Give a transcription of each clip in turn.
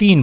3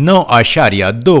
9.2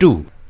2,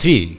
3,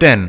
10,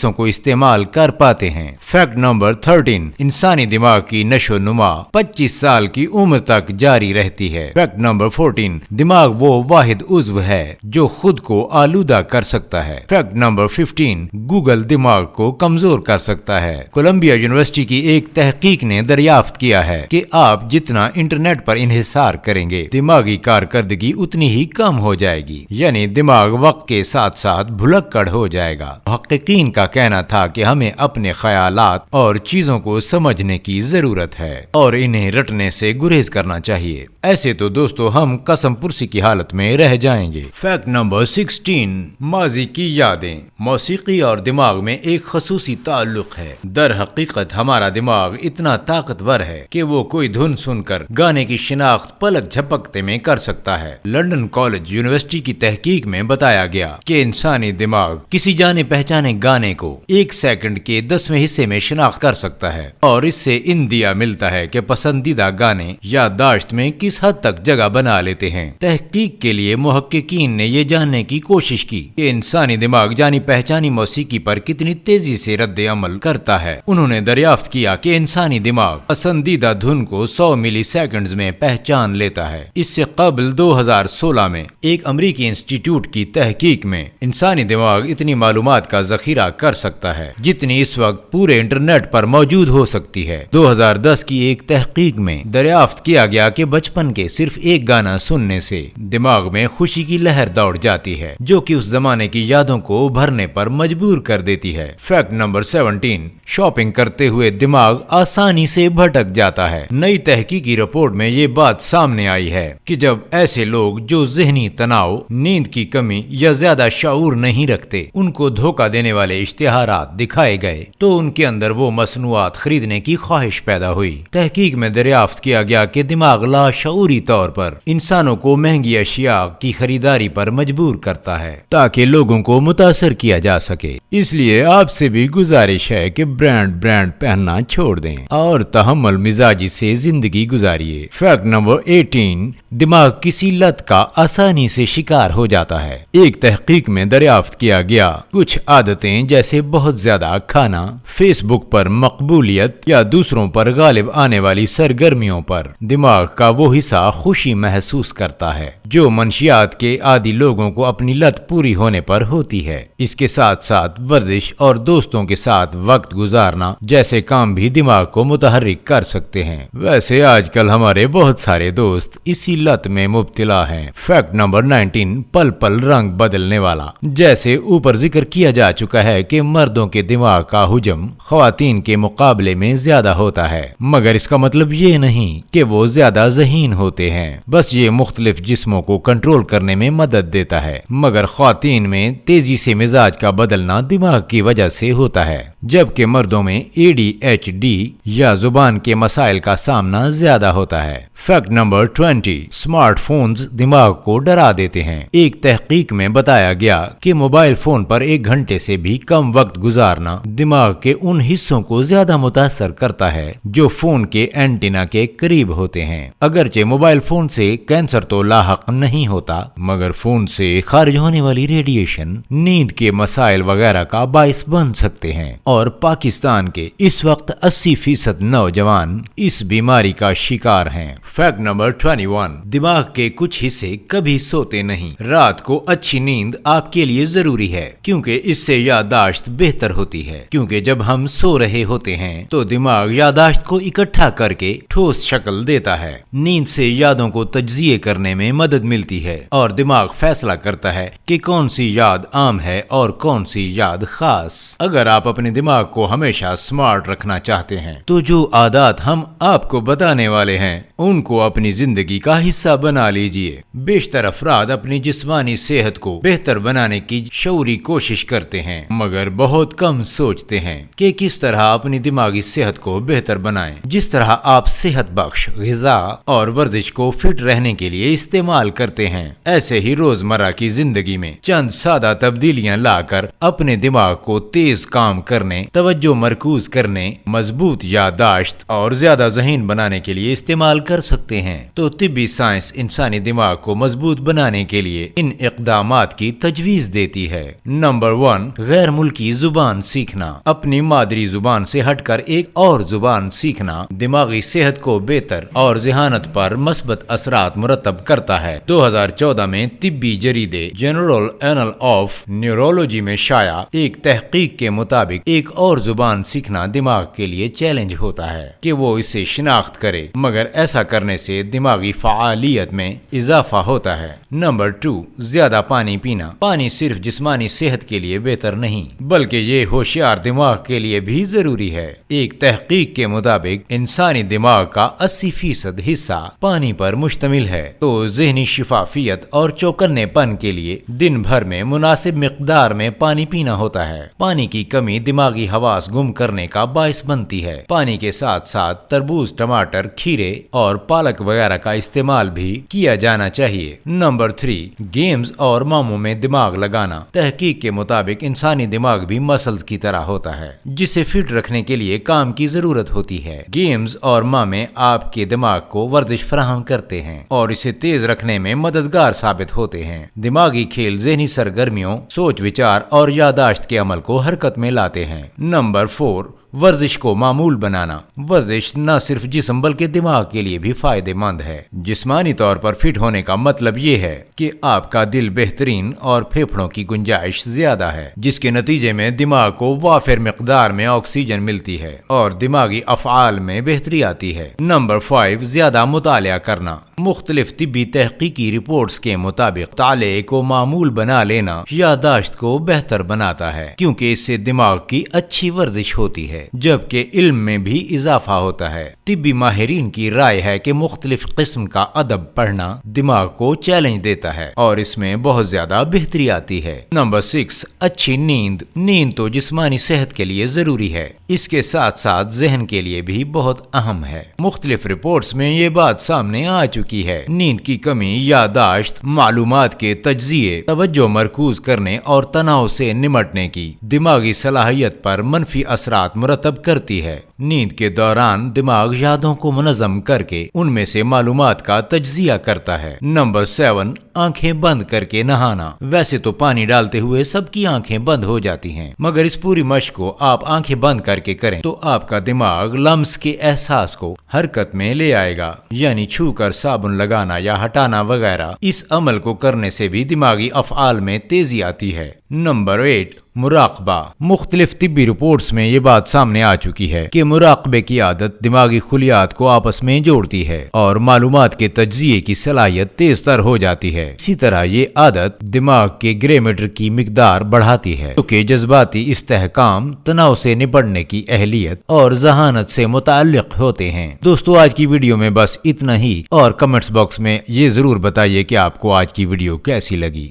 حصوں کو استعمال کر پاتے ہیں۔ فیکٹ نمبر 13، انسانی دماغ کی نشو نما 25 سال کی عمر تک جاری رہتی ہے۔ فیکٹ نمبر 14، دماغ وہ واحد عضو ہے جو خود کو آلودہ کر سکتا ہے۔ فیکٹ نمبر 15، گوگل دماغ کو کمزور کر سکتا ہے۔ کولمبیا یونیورسٹی کی ایک تحقیق نے دریافت کیا ہے کہ آپ جتنا انٹرنیٹ پر انحصار کریں گے، دماغی کارکردگی اتنی ہی کم ہو جائے گی، یعنی دماغ وقت کے ساتھ ساتھ بھلکڑ ہو جائے گا۔ محققین کا کہنا تھا کہ ہمیں اپنے خیالات اور چیزوں کو سمجھنے کی ضرورت ہے اور انہیں رٹنے سے گریز کرنا چاہیے، ایسے تو دوستو ہم قسم پرسی کی حالت میں رہ جائیں گے۔ فیکٹ نمبر 16، ماضی کی یادیں۔ موسیقی اور دماغ میں ایک خصوصی تعلق ہے۔ در حقیقت ہمارا دماغ اتنا طاقتور ہے کہ وہ کوئی دھن سن کر گانے کی شناخت پلک جھپکتے میں کر سکتا ہے۔ لندن کالج یونیورسٹی کی تحقیق میں بتایا گیا کہ انسانی دماغ کسی جانے پہچانے گانے کو 1 سیکنڈ کے 10ویں حصے میں شناخت کر سکتا ہے، اور اس سے اندیا ملتا ہے کہ پسندیدہ گانے یادداشت میں کس حد تک جگہ بنا لیتے ہیں۔ تحقیق کے لیے محققین نے یہ جاننے کی کوشش کی کہ انسانی دماغ جانی پہچانی موسیقی پر کتنی تیزی سے رد عمل کرتا ہے۔ انہوں نے دریافت کیا کہ انسانی دماغ پسندیدہ دھن کو 100 ملی سیکنڈز میں پہچان لیتا ہے۔ اس سے قبل 2016 میں ایک امریکی انسٹیٹیوٹ کی تحقیق میں انسانی دماغ اتنی معلومات کا ذخیرہ کر سکتا ہے جتنی اس وقت پورے انٹرنیٹ پر موجود ہو سکتی ہے۔ 2010 کی ایک تحقیق میں دریافت کیا گیا کہ بچپن کے صرف ایک گانا سننے سے دماغ میں خوشی کی لہر دوڑ جاتی ہے، جو کہ اس زمانے کی یادوں کو بھرنے پر مجبور کر دیتی ہے۔ فیکٹ نمبر 17، شاپنگ کرتے ہوئے دماغ آسانی سے بھٹک جاتا ہے۔ نئی تحقیقی رپورٹ میں یہ بات سامنے آئی ہے کہ جب ایسے لوگ جو ذہنی تناؤ، نیند کی کمی یا زیادہ شعور نہیں رکھتے ان کو دھوکہ دینے والے اشتہارات دکھائے گئے تو ان کے اندر وہ مصنوعات خریدنے کی خواہش پیدا ہوئی۔ تحقیق میں دریافت کیا گیا کہ دماغ لاشعوری طور پر انسانوں کو مہنگی اشیاء کی خریداری پر مجبور کرتا ہے تاکہ لوگوں کو متاثر کیا جا سکے۔ اس لیے آپ سے بھی گزارش ہے کہ برانڈ پہننا چھوڑ دیں اور تحمل مزاجی سے زندگی گزاریے۔ فیکٹ نمبر 18، دماغ کسی لت کا آسانی سے شکار ہو جاتا ہے۔ ایک تحقیق میں دریافت کیا گیا کچھ عادتیں جیسے بہت زیادہ کھانا، فیس بک پر مقبولیت یا دوسروں پر غالب آنے والی سرگرمیوں پر دماغ کا وہ حصہ خوشی محسوس کرتا ہے جو منشیات کے عادی لوگوں کو اپنی لت پوری ہونے پر ہوتی ہے۔ اس کے ساتھ ساتھ ورزش اور دوستوں کے ساتھ وقت گزارنا جیسے کام بھی دماغ کو متحرک کر سکتے ہیں۔ ویسے آج کل ہمارے بہت سارے دوست اسی لت میں مبتلا ہیں۔ فیکٹ نمبر 19، پل پل رنگ بدلنے والا۔ جیسے اوپر ذکر کیا جا چکا ہے کہ مردوں کے دماغ کا حجم خواتین کے مقابلے میں زیادہ ہوتا ہے، مگر اس کا مطلب یہ نہیں کہ وہ زیادہ ذہین ہوتے ہیں، بس یہ مختلف جسموں کو کنٹرول کرنے میں مدد دیتا ہے۔ مگر خواتین میں تیزی سے مزاج کا بدلنا دماغ کی وجہ سے ہوتا ہے، جبکہ مردوں میں ADHD یا زبان کے مسائل کا سامنا زیادہ ہوتا ہے۔ فیکٹ نمبر 20، اسمارٹ فونز دماغ کو ڈرا دیتے ہیں۔ ایک تحقیق میں بتایا گیا کہ موبائل فون پر 1 گھنٹے سے بھی کم وقت گزارنا دماغ کے ان حصوں کو زیادہ متاثر کرتا ہے جو فون کے اینٹینا کے قریب ہوتے ہیں۔ اگرچہ موبائل فون سے کینسر تو لاحق نہیں ہوتا، مگر فون سے خارج ہونے والی ریڈیشن نیند کے مسائل وغیرہ کا باعث بن سکتے ہیں، اور پاکستان کے اس وقت 80% نوجوان اس بیماری کا شکار ہیں۔ فیکٹ نمبر 21، دماغ کے کچھ حصے کبھی سوتے نہیں۔ رات کو اچھی نیند آپ کے لیے ضروری ہے کیونکہ اس سے یادداشت بہتر ہوتی ہے، کیونکہ جب ہم سو رہے ہوتے ہیں تو دماغ یادداشت کو اکٹھا کر کے ٹھوس شکل دیتا ہے۔ نیند سے یادوں کو تجزیے کرنے میں مدد ملتی ہے اور دماغ فیصلہ کرتا ہے کہ کون سی یاد عام ہے اور کون سی یاد خاص۔ اگر آپ اپنے دماغ کو ہمیشہ سمارٹ رکھنا چاہتے ہیں تو جو عادات ہم آپ کو بتانے والے ہیں ان کو اپنی زندگی کا حصہ بنا لیجئے۔ بیشتر افراد اپنی جسمانی صحت کو بہتر بنانے کی شعوری کوشش کرتے ہیں، مگر بہت کم سوچتے ہیں کہ کس طرح اپنی دماغی صحت کو بہتر بنائیں۔ جس طرح آپ صحت بخش غذا اور ورزش کو فٹ رہنے کے لیے استعمال کرتے ہیں، ایسے ہی روزمرہ کی زندگی میں چند سادہ تبدیلیاں لا کر اپنے دماغ کو تیز کام کرنے، توجہ مرکوز کرنے، مضبوط یادداشت اور زیادہ ذہین بنانے کے لیے استعمال کر سکتے ہیں۔ تو طبی سائنس انسانی دماغ کو مضبوط بنانے کے لیے ان اقدامات کی تجویز دیتی ہے۔ نمبر 1، غیر ملکی ملکی زبان سیکھنا، اپنی مادری زبان سے ہٹ کر ایک اور زبان سیکھنا دماغی صحت کو بہتر اور ذہانت پر مثبت اثرات مرتب کرتا ہے۔ 2014 میں طبی جریدے جنرل اینل آف نیورولوجی میں شائع ایک تحقیق کے مطابق ایک اور زبان سیکھنا دماغ کے لیے چیلنج ہوتا ہے کہ وہ اسے شناخت کرے، مگر ایسا کرنے سے دماغی فعالیت میں اضافہ ہوتا ہے۔ نمبر 2، زیادہ پانی پینا۔ پانی صرف جسمانی صحت کے لیے بہتر نہیں بلکہ یہ ہوشیار دماغ کے لیے بھی ضروری ہے۔ ایک تحقیق کے مطابق انسانی دماغ کا 80% حصہ پانی پر مشتمل ہے، تو ذہنی شفافیت اور چوکنے پن کے لیے دن بھر میں مناسب مقدار میں پانی پینا ہوتا ہے۔ پانی کی کمی دماغی حواس گم کرنے کا باعث بنتی ہے۔ پانی کے ساتھ ساتھ تربوز، ٹماٹر، کھیرے اور پالک وغیرہ کا استعمال بھی کیا جانا چاہیے۔ نمبر 3، گیمز اور ماموں میں دماغ لگانا۔ تحقیق کے مطابق انسانی دماغ بھی مسلز کی طرح ہوتا ہے جسے فٹ رکھنے کے لیے کام کی ضرورت ہوتی ہے۔ گیمز اور مامے آپ کے دماغ کو ورزش فراہم کرتے ہیں اور اسے تیز رکھنے میں مددگار ثابت ہوتے ہیں۔ دماغی کھیل ذہنی سرگرمیوں، سوچ وچار اور یادداشت کے عمل کو حرکت میں لاتے ہیں۔ نمبر 4، ورزش کو معمول بنانا۔ ورزش نہ صرف جسم بلکہ دماغ کے لیے بھی فائدہ مند ہے۔ جسمانی طور پر فٹ ہونے کا مطلب یہ ہے کہ آپ کا دل بہترین اور پھیپھڑوں کی گنجائش زیادہ ہے، جس کے نتیجے میں دماغ کو وافر مقدار میں آکسیجن ملتی ہے اور دماغی افعال میں بہتری آتی ہے۔ نمبر 5، زیادہ مطالعہ کرنا۔ مختلف طبی تحقیقی رپورٹس کے مطابق مطالعے کو معمول بنا لینا یادداشت کو بہتر بناتا ہے، کیونکہ اس سے دماغ کی اچھی ورزش ہوتی ہے جبکہ علم میں بھی اضافہ ہوتا ہے۔ طبی ماہرین کی رائے ہے کہ مختلف قسم کا ادب پڑھنا دماغ کو چیلنج دیتا ہے اور اس میں بہت زیادہ بہتری آتی ہے۔ نمبر 6، اچھی نیند۔ نیند تو جسمانی صحت کے لیے ضروری ہے، اس کے ساتھ ساتھ ذہن کے لیے بھی بہت اہم ہے۔ مختلف رپورٹس میں یہ بات سامنے آ چکی ہے۔ نیند کی کمی یادداشت، معلومات کے تجزیے، توجہ مرکوز کرنے اور تناؤ سے نمٹنے کی دماغی صلاحیت پر منفی اثرات مرتب کرتی ہے۔ نیند کے دوران دماغ یادوں کو منظم کر کے ان میں سے معلومات کا تجزیہ کرتا ہے۔ نمبر 7، آنکھیں بند کر کے نہانا۔ ویسے تو پانی ڈالتے ہوئے سب کی آنکھیں بند ہو جاتی ہیں، مگر اس پوری مشق کو آپ آنکھیں بند کر کے کریں تو آپ کا دماغ لمس کے احساس کو حرکت میں لے آئے گا، یعنی چھو کر صابن لگانا یا ہٹانا وغیرہ۔ اس عمل کو کرنے سے بھی دماغی افعال میں تیزی آتی ہے۔ نمبر 8، مراقبہ۔ مختلف طبی رپورٹس میں یہ بات سامنے آ چکی ہے کہ مراقبے کی عادت دماغی خلیات کو آپس میں جوڑتی ہے اور معلومات کے تجزیے کی صلاحیت تیز تر ہو جاتی ہے۔ اسی طرح یہ عادت دماغ کے گرے میٹر کی مقدار بڑھاتی ہے، کیونکہ جذباتی استحکام، تناؤ سے نپٹنے کی اہلیت اور ذہانت سے متعلق ہوتے ہیں۔ دوستو، آج کی ویڈیو میں بس اتنا ہی، اور کمنٹس باکس میں یہ ضرور بتائیے کہ آپ کو آج کی ویڈیو کیسی لگی۔